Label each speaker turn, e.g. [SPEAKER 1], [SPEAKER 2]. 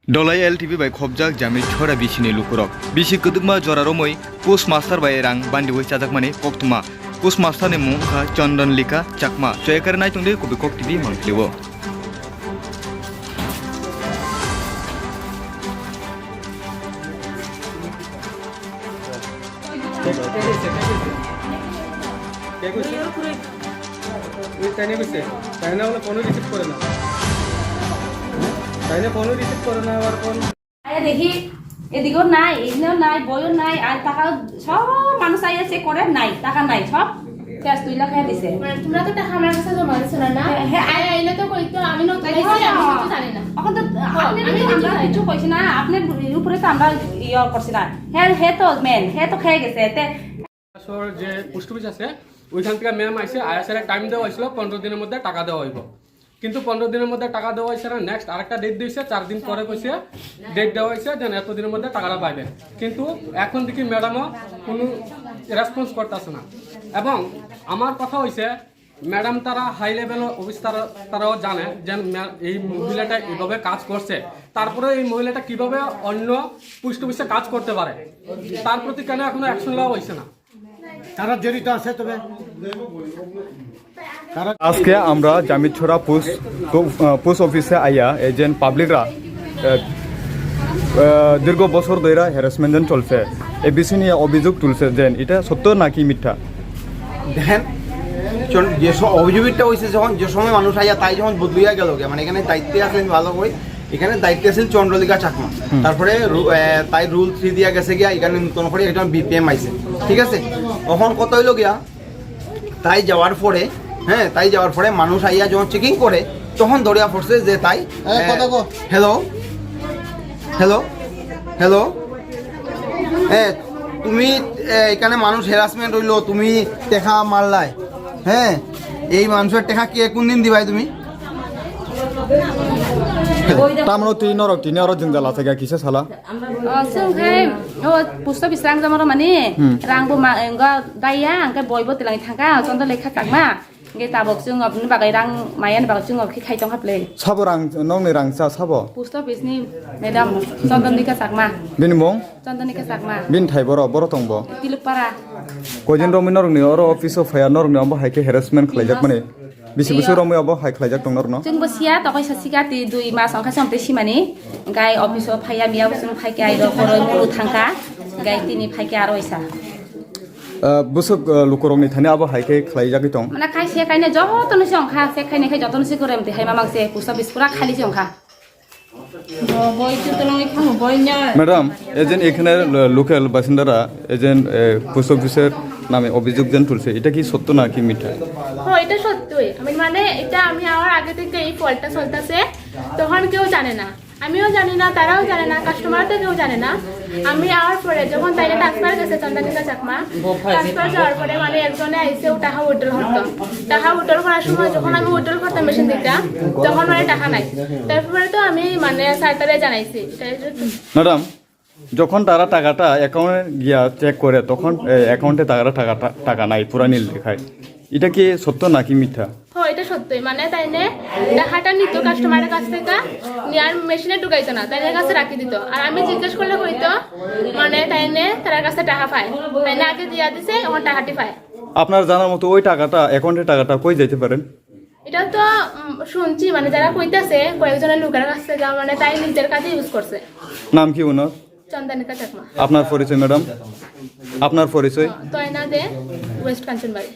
[SPEAKER 1] Dolai LTV by Khobjak Jami Chora Bishini Lukurok. Bishi Kuduma Joraromoy, Postmaster by Rang Bandi Chajakmane, Koktuma, Postmaster ne Munka, Chandan Lika, Chakma, Chakar Night on the Kubikok TV Monklivo.
[SPEAKER 2] দেখি এদিকেও নাই এদিকেও নাই বইও নাই আর টাকা সব মানুষ আইয়া চেক করে নাই টাকা নাই সব ক্যাশ 2 লাখ দিছে
[SPEAKER 3] তোমরা তো টাকা আমার কাছে জমা দিছ না হ্যাঁ আইলে তো কইতো আমি না কইছি আমি কিছু জানি না
[SPEAKER 2] এখন তো আপনি আমরা কিছু কইছি না আপনি উপরে তো আমরা ইয়া করছি না হ্যাঁ হে তো মেন হে তো খেয়ে গেছে এতে
[SPEAKER 4] আসর যে পোস্ট অফিস আছে ওইখান থেকে ম্যাম আইছে আইএসআর টাইম দেওয়া হয়েছিল 15 দিনের মধ্যে টাকা দেওয়া হইব কিন্তু 15 দিনের মধ্যে টাকা দেওয়া হয়েছে না নেক্সট আরেকটা ডেট দিয়েছে 4 দিন পরে কইছে ডেট দেওয়া হয়েছে দেন এত দিনের মধ্যে টাকাটা পাইবেন কিন্তু এখন দেখি ম্যাডামও কোনো রেসপন্স করতেছে না এবং আমার কথা হইছে ম্যাডাম তারা হাই লেভেল অফিস তারাও জানে যে এই মহিলাটা এইভাবে কাজ করছে তারপরে এই মহিলাটা কিভাবে অন্য পোস্ট অফিসে কাজ করতে পারে তার প্রতি কেন এখনো অ্যাকশন নেওয়া হয়েছে না
[SPEAKER 5] তারা জড়িত আছে তবে
[SPEAKER 1] আজকে আমরা জামিছড়া পোস্ট অফিসে আইয়া এজেন্ট পাবলিকরা দীর্ঘ বছর ধরে হ্যারাসমেন্ট চলছে এই বিষয় নিয়ে অভিযোগ তুলছে যে এটা সত্য নাকি মিথ্যা
[SPEAKER 5] দেখেন যে অভিযোগটা হয়েছে যখন যে সময় মানুষ আইয়া তাই যখন বদলিয়া গেল মানে এখানে দায়িত্বে আসলেন ভালো করে এখানে দায়িত্বে আছেন চন্দ্রলিকা চাকমা তারপরে তাই রুল 3 দিয়া গেছে গিয়া এখানে নতুন করে একটা বিপিএম আইছে ঠিক আছে তখন কত হইল গিয়া তাই যাওয়ার পরে হ্যাঁ তাই যাওয়ার পরে মানুষ আইয়া যখন চেকিং করে তখন ধরিয়া পড়ছে যে তাই হ্যালো হ্যালো হ্যালো হ্যাঁ তুমি এখানে মানুষ হ্যারাসমেন্ট হইলো তুমি টেকা মারলাই হ্যাঁ এই মানুষের টেকা কে কোন দিন দিবাই তুমি
[SPEAKER 1] তামনো তুই নরক জিন্দালা থেকে কিসে সালা
[SPEAKER 2] जोंहाय पोस्ट अफिस रां जमा माने रांबो गाया आंके बयबो तिलांनि थांगा चन्द लेखा थांमा गे ताबक जों अपनि बागै रां मायानि बागै जों अपखि खाइतं हाबले
[SPEAKER 1] साबो रां नंनि रां सा साबो
[SPEAKER 2] पोस्ट अफिस नि मेडाम चन्दनिका चाकमा
[SPEAKER 1] बिनि मुं
[SPEAKER 2] चन्दनिका चाकमा
[SPEAKER 1] बिन थाइ बर तंबो
[SPEAKER 2] तिलुकपारा
[SPEAKER 1] कयजन रमि नरनि अरो office of fire नरनि above हाइके harassment खालायजाक माने बिसे बोसोर रमि अबो हाइ खालायजाक दं नरनो
[SPEAKER 2] जों बसिया तकै सासिगाति 2 मास अंखा समते सिमानि गाय अफिस अफ फाया मिया बसुन फाइके आइरो खरै मुलु थांका गाय तिनि फाइके आरो इसा
[SPEAKER 1] बोसोर लुकरंनि थाने अबो हाइके खालायजाक दं
[SPEAKER 2] माने खायसे खायने जतनो संखा से खायने खाय जतनो से करम देहाय मामांसे पोस्ट अफिस पुरा खाली संखा
[SPEAKER 1] ম্যাডাম এজেন্ট এখানে লোকাল বাসিন্দারা এজেন্ট পোস্ট অফিসের নামে অভিযোগ যেন তুলছে এটা কি সত্য নাকি মিথ্যা
[SPEAKER 3] হ্যাঁ এটা সত্যই মানে এটা আমি আমার আগে থেকে এই ফলটা চলতেছে তখন কেউ জানে না আমিও জানি না তারাও জানে না কাস্টমার তো কেউ জানে না আমি আওয়ার পরে যখন তাইলে ট্রান্সফার গেছে চন্দনিকা চাকমা ট্রান্সফার যাওয়ার পরে মানে একজনে আইসে ও টাকা উইথড্রল করতো টাকা উইথড্রল করার সময় যখন আমি উইথড্রল করতাম মেশিন থেকে তখন মানে টাকা নাই তারপরে তো আমি মানে স্যারটারে জানাইছি
[SPEAKER 1] ম্যাডাম যখন তারা টাকাটা অ্যাকাউন্টে গিয়া চেক করে তখন অ্যাকাউন্টে টাকা নাই পুরা নীল দেখায় এটা কি সত্য নাকি মিথ্যা
[SPEAKER 3] হ্যাঁ এটা সত্যই মানে তাইনে টাকাটা নিত কাস্টমারের কাছ থেকে নিয়ার মেশিনে ঢুকাইতো না তাইনের কাছে রাখি দিত আর আমি জিজ্ঞেস করলে কইতো মানে তাইনে তার কাছে টাকা পায় তাইনে আগে দিয়া দিছে এখন টাকাটি পায়
[SPEAKER 1] আপনার জানার মতো ওই টাকাটা অ্যাকাউন্টে টাকাটা কই যেতে পারেন
[SPEAKER 3] এটা তো শুনছি মানে যারা কইতাছে কয়েকজনের লোকের কাছ থেকে মানে তাই নিজের কাছে ইউজ করছে
[SPEAKER 1] নাম কি ওনার
[SPEAKER 3] চন্দনিকা চাকমা
[SPEAKER 1] আপনার পরিচয় ম্যাডাম আপনার পরিচয়
[SPEAKER 3] তয়না দে ওয়েস্ট কাঞ্চনবাড়ি